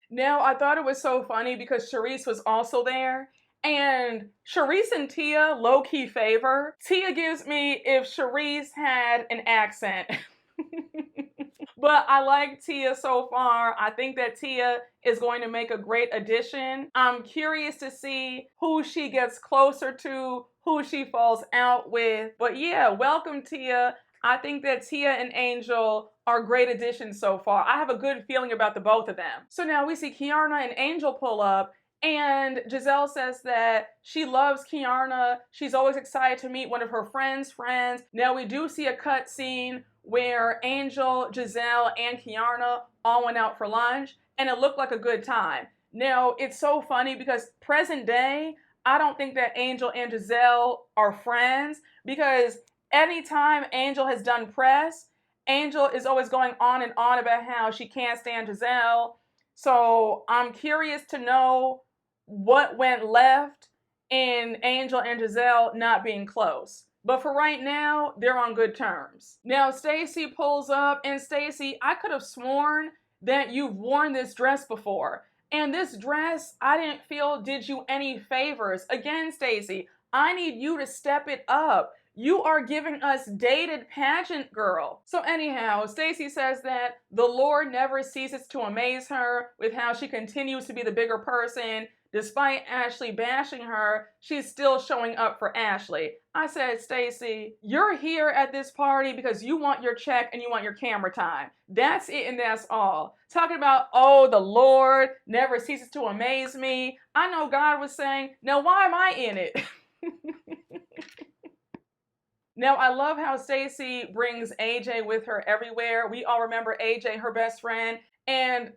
S3: Now, I thought it was so funny because Charisse was also there. And Charisse and Tia low-key favor. Tia gives me if Charisse had an accent. But I like Tia so far. I think that Tia is going to make a great addition. I'm curious to see who she gets closer to, who she falls out with. But yeah, welcome Tia. I think that Tia and Angel are great additions so far. I have a good feeling about the both of them. So now we see Keiarna and Angel pull up, and Gizelle says that she loves Keiarna. She's always excited to meet one of her friends' friends. Now we do see a cut scene where Angel, Gizelle, and Keiarna all went out for lunch, and it looked like a good time. Now, it's so funny because present day, I don't think that Angel and Gizelle are friends because anytime Angel has done press, Angel is always going on and on about how she can't stand Gizelle. So I'm curious to know what went left in Angel and Gizelle not being close. But for right now, they're on good terms. Now, Stacey pulls up, and Stacey, I could have sworn that you've worn this dress before. And this dress, I didn't feel did you any favors. Again, Stacey, I need you to step it up. You are giving us dated pageant girl. So anyhow, Stacey says that the Lord never ceases to amaze her with how she continues to be the bigger person despite Ashley bashing her, she's still showing up for Ashley. I said, Stacey, you're here at this party because you want your check and you want your camera time. That's it and that's all. Talking about, oh, the Lord never ceases to amaze me. I know God was saying, now why am I in it? Now, I love how Stacey brings AJ with her everywhere. We all remember AJ, her best friend. And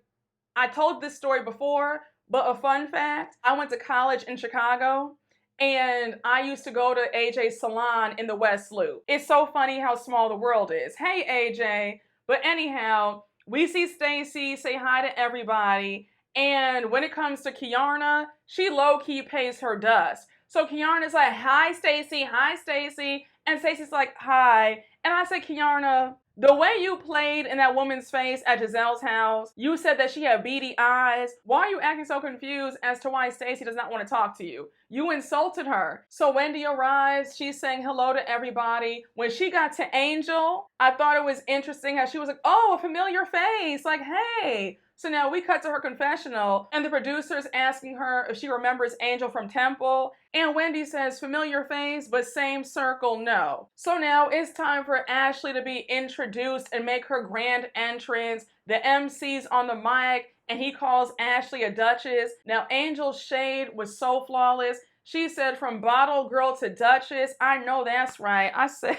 S3: I told this story before, but a fun fact, I went to college in Chicago and I used to go to AJ's salon in the West Loop. It's so funny how small the world is. Hey, AJ. But anyhow, we see Stacey say hi to everybody. And when it comes to Keiarna, she low-key pays her dust. So Keiarna's like, hi, Stacey. Hi, Stacey. And Stacey's like, hi. And I said, Keiarna, the way you played in that woman's face at Gizelle's house, you said that she had beady eyes. Why are you acting so confused as to why Stacey does not want to talk to you? You insulted her. So Wendy arrives. She's saying hello to everybody. When she got to Angel, I thought it was interesting how she was like, oh, a familiar face. Like, hey. So now we cut to her confessional and the producer's asking her if she remembers Angel from Temple. And Wendy says, familiar face, but same circle, no. So now it's time for Ashley to be introduced and make her grand entrance. The MC's on the mic and he calls Ashley a duchess. Now Angel's shade was so flawless. She said from bottle girl to duchess. I know that's right. I said...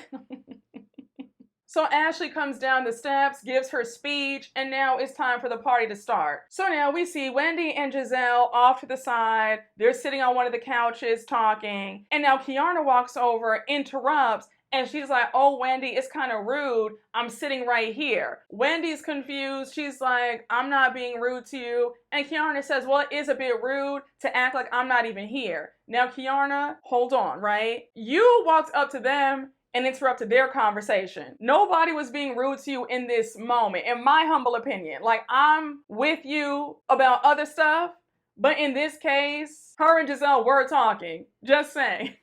S3: So Ashley comes down the steps, gives her speech, and now it's time for the party to start. So now we see Wendy and Gizelle off to the side. They're sitting on one of the couches talking. And now Keiarna walks over, interrupts, and she's like, oh, Wendy, it's kind of rude. I'm sitting right here. Wendy's confused. She's like, I'm not being rude to you. And Keiarna says, well, it is a bit rude to act like I'm not even here. Now, Keiarna, hold on, right? You walked up to them and interrupted their conversation. Nobody was being rude to you in this moment, in my humble opinion. Like, I'm with you about other stuff, but in this case, her and Gizelle were talking. Just saying.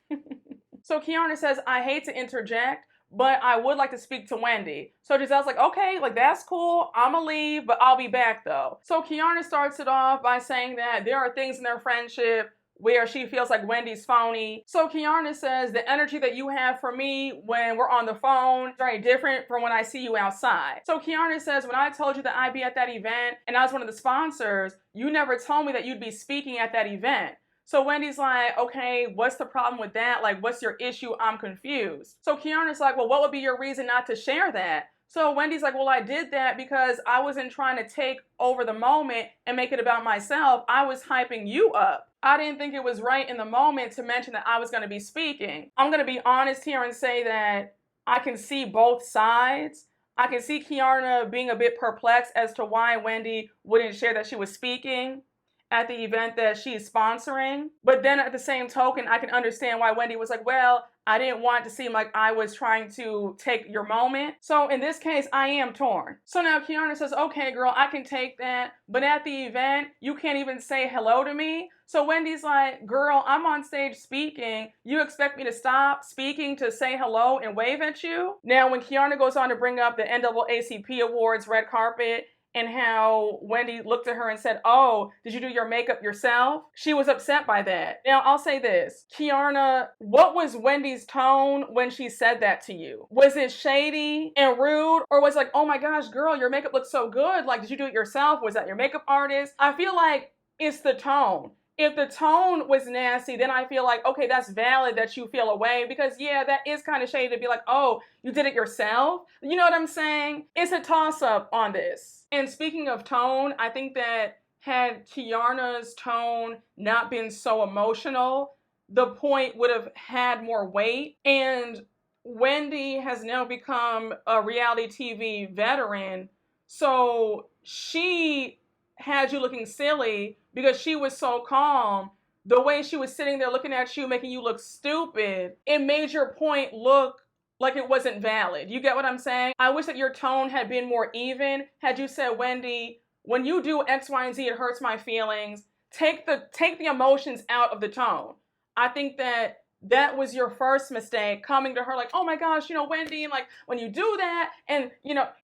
S3: So Keiarna says, I hate to interject, but I would like to speak to Wendy. So Gizelle's like, okay, like that's cool. I'ma leave, but I'll be back though. So Keiarna starts it off by saying that there are things in their friendship where she feels like Wendy's phony. So Keiarna says, the energy that you have for me when we're on the phone is very different from when I see you outside. So Keiarna says, when I told you that I'd be at that event and I was one of the sponsors, you never told me that you'd be speaking at that event. So Wendy's like, okay, what's the problem with that? Like, what's your issue? I'm confused. So Keiarna's like, well, what would be your reason not to share that? So Wendy's like, well, I did that because I wasn't trying to take over the moment and make it about myself. I was hyping you up. I didn't think it was right in the moment to mention that I was going to be speaking. I'm going to be honest here and say that I can see both sides. I can see Keiarna being a bit perplexed as to why Wendy wouldn't share that she was speaking at the event that she's sponsoring. But then at the same token, I can understand why Wendy was like, well, I didn't want it to seem like I was trying to take your moment. So in this case, I am torn. So now Keiarna says, okay, girl, I can take that. But at the event, you can't even say hello to me. So Wendy's like, girl, I'm on stage speaking. You expect me to stop speaking to say hello and wave at you? Now, when Keiarna goes on to bring up the NAACP Awards red carpet, and how Wendy looked at her and said, oh, did you do your makeup yourself? She was upset by that. Now, I'll say this. Keiarna, what was Wendy's tone when she said that to you? Was it shady and rude? Or was it like, oh my gosh, girl, your makeup looks so good. Like, did you do it yourself? Was that your makeup artist? I feel like it's the tone. If the tone was nasty, then I feel like, okay, that's valid that you feel away because, yeah, that is kind of shady to be like, oh, you did it yourself? You know what I'm saying? It's a toss-up on this. And speaking of tone, I think that had Keiarna's tone not been so emotional, the point would have had more weight. And Wendy has now become a reality TV veteran, so she had you looking silly because she was so calm. The way she was sitting there looking at you, making you look stupid, it made your point look like it wasn't valid. You get what I'm saying? I wish that your tone had been more even. Had you said, Wendy, when you do X, Y, and Z, it hurts my feelings. Take the emotions out of the tone. I think that was your first mistake, coming to her like, oh my gosh, Wendy, like when you do that, and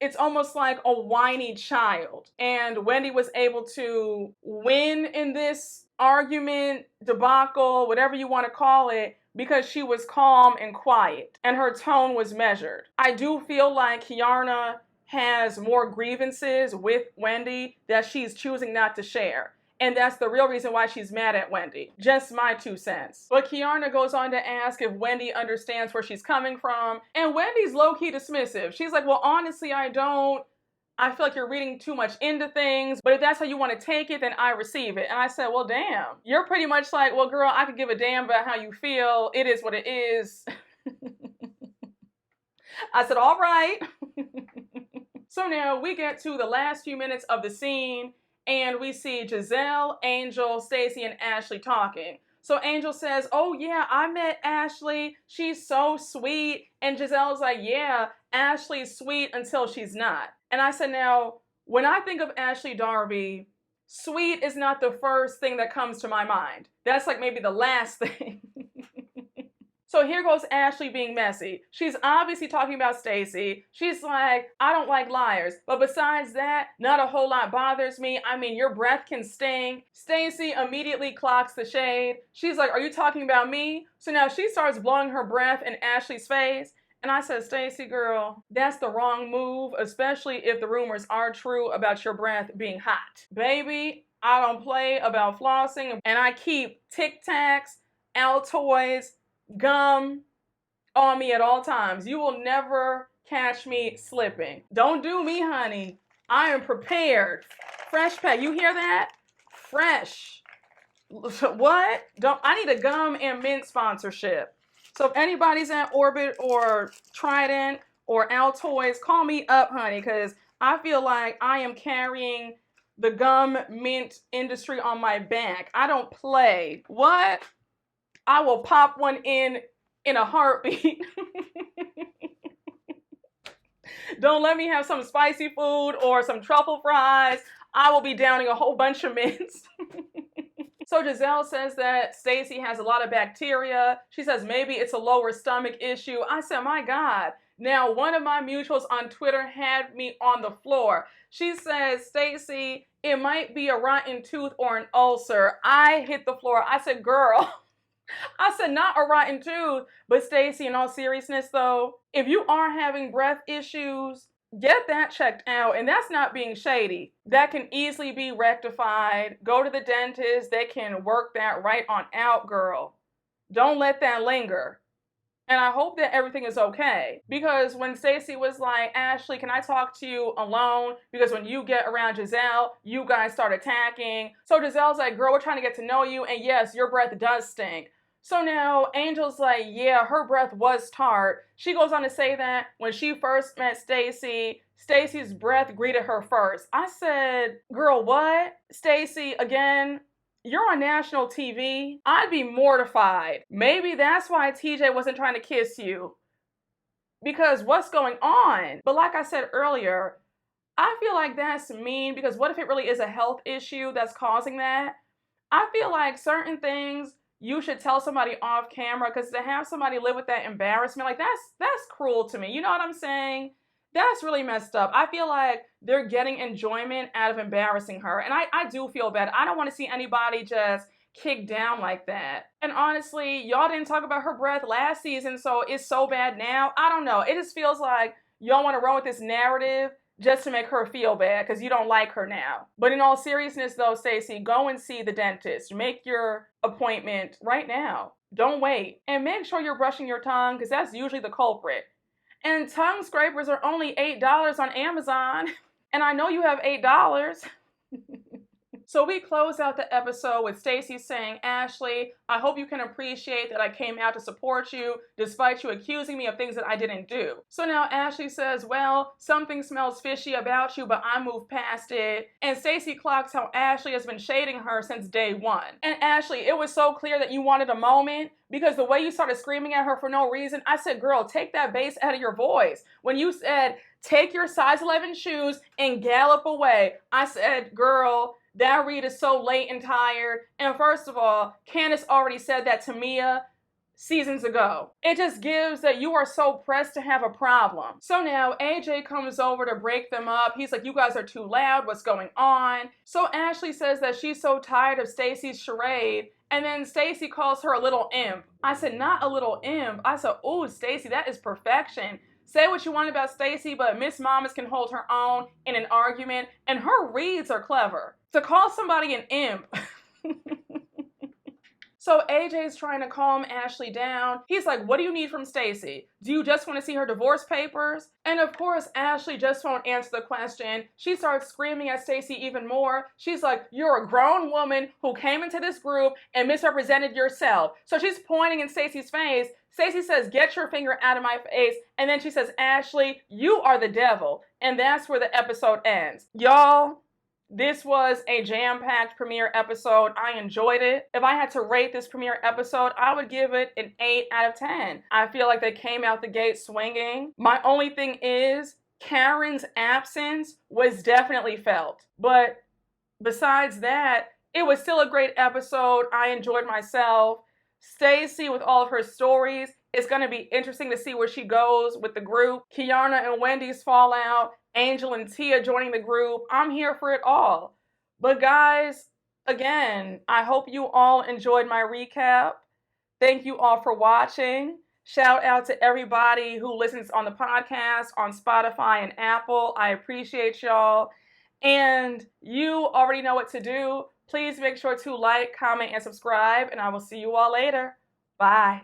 S3: it's almost like a whiny child. And Wendy was able to win in this argument, debacle, whatever you want to call it, because she was calm and quiet and her tone was measured. I do feel like Keiarna has more grievances with Wendy that she's choosing not to share. And that's the real reason why she's mad at Wendy. Just my 2 cents. But Keiarna goes on to ask if Wendy understands where she's coming from. And Wendy's low-key dismissive. She's like, well, honestly, I don't. I feel like you're reading too much into things, but if that's how you want to take it, then I receive it. And I said, well, damn. You're pretty much like, well, girl, I could give a damn about how you feel. It is what it is. I said, all right. So now we get to the last few minutes of the scene, and we see Gizelle, Angel, Stacey, and Ashley talking. So Angel says, oh yeah, I met Ashley. She's so sweet. And Gizelle's like, yeah, Ashley's sweet until she's not. And I said, now, when I think of Ashley Darby, sweet is not the first thing that comes to my mind. That's like maybe the last thing. So here goes Ashley being messy. She's obviously talking about Stacey. She's like, I don't like liars. But besides that, not a whole lot bothers me. I mean, your breath can stink. Stacey immediately clocks the shade. She's like, are you talking about me? So now she starts blowing her breath in Ashley's face. And I said, Stacey, girl, that's the wrong move, especially if the rumors are true about your breath being hot. Baby, I don't play about flossing, and I keep Tic Tacs, Altoids, gum on me at all times. You will never catch me slipping. Don't do me, honey. I am prepared. Fresh pack. You hear that? Fresh. What? I need a gum and mint sponsorship. So if anybody's at Orbit or Trident or Altoids, call me up, honey, because I feel like I am carrying the gum mint industry on my back. I don't play. What? I will pop one in a heartbeat. Don't let me have some spicy food or some truffle fries. I will be downing a whole bunch of mints. So Gizelle says that Stacey has a lot of bacteria. She says maybe it's a lower stomach issue. I said, my God. Now, one of my mutuals on Twitter had me on the floor. She says, Stacey, it might be a rotten tooth or an ulcer. I hit the floor. I said, girl. I said, not a rotten tooth. But Stacey, in all seriousness though, if you are having breath issues, get that checked out. And that's not being shady. That can easily be rectified. Go to the dentist. They can work that right on out, girl. Don't let that linger. And I hope that everything is okay. Because when Stacey was like, Ashley, can I talk to you alone? Because when you get around Gizelle, you guys start attacking. So Gizelle's like, girl, we're trying to get to know you. And yes, your breath does stink. So now Angel's like, yeah, her breath was tart. She goes on to say that when she first met Stacey, Stacey's breath greeted her first. I said, girl, what? Stacey, again, you're on national TV. I'd be mortified. Maybe that's why TJ wasn't trying to kiss you. Because what's going on? But like I said earlier, I feel like that's mean because what if it really is a health issue that's causing that? I feel like certain things you should tell somebody off camera because to have somebody live with that embarrassment, like that's cruel to me. You know what I'm saying? That's really messed up. I feel like they're getting enjoyment out of embarrassing her. And I do feel bad. I don't want to see anybody just kicked down like that. And honestly, y'all didn't talk about her breath last season, so it's so bad now. I don't know. It just feels like y'all want to run with this narrative just to make her feel bad because you don't like her now. But in all seriousness though, Stacey, go and see the dentist. Make your appointment right now. Don't wait. And make sure you're brushing your tongue because that's usually the culprit. And tongue scrapers are only $8 on Amazon. And I know you have $8. So we close out the episode with Stacey saying, Ashley, I hope you can appreciate that I came out to support you despite you accusing me of things that I didn't do. So now Ashley says, well, something smells fishy about you, but I moved past it. And Stacey clocks how Ashley has been shading her since day one. And Ashley, it was so clear that you wanted a moment because the way you started screaming at her for no reason, I said, girl, take that bass out of your voice. When you said, take your size 11 shoes and gallop away, I said, girl, that read is so late and tired. And first of all, Candace already said that to Mia seasons ago. It just gives that you are so pressed to have a problem. So now AJ comes over to break them up. He's like, you guys are too loud. What's going on? So Ashley says that she's so tired of Stacey's charade. And then Stacey calls her a little imp. I said, not a little imp. I said, ooh, Stacey, that is perfection. Say what you want about Stacey, but Miss Mamas can hold her own in an argument, and her reads are clever. To call somebody an imp. So AJ's trying to calm Ashley down. He's like, what do you need from Stacey? Do you just want to see her divorce papers? And of course, Ashley just won't answer the question. She starts screaming at Stacey even more. She's like, you're a grown woman who came into this group and misrepresented yourself. So she's pointing in Stacey's face. Stacey says, get your finger out of my face. And then she says, Ashley, you are the devil. And that's where the episode ends. Y'all, this was a jam-packed premiere episode. I enjoyed it. If I had to rate this premiere episode, I would give it an 8 out of 10. I feel like they came out the gate swinging. My only thing is, Karen's absence was definitely felt. But besides that, it was still a great episode. I enjoyed myself. Stacey, with all of her stories, it's going to be interesting to see where she goes with the group. Keiarna and Wendy's fallout. Angel and Tia joining the group. I'm here for it all. But guys, again, I hope you all enjoyed my recap. Thank you all for watching. Shout out to everybody who listens on the podcast, on Spotify and Apple. I appreciate y'all. And you already know what to do. Please make sure to like, comment, and subscribe. And I will see you all later. Bye.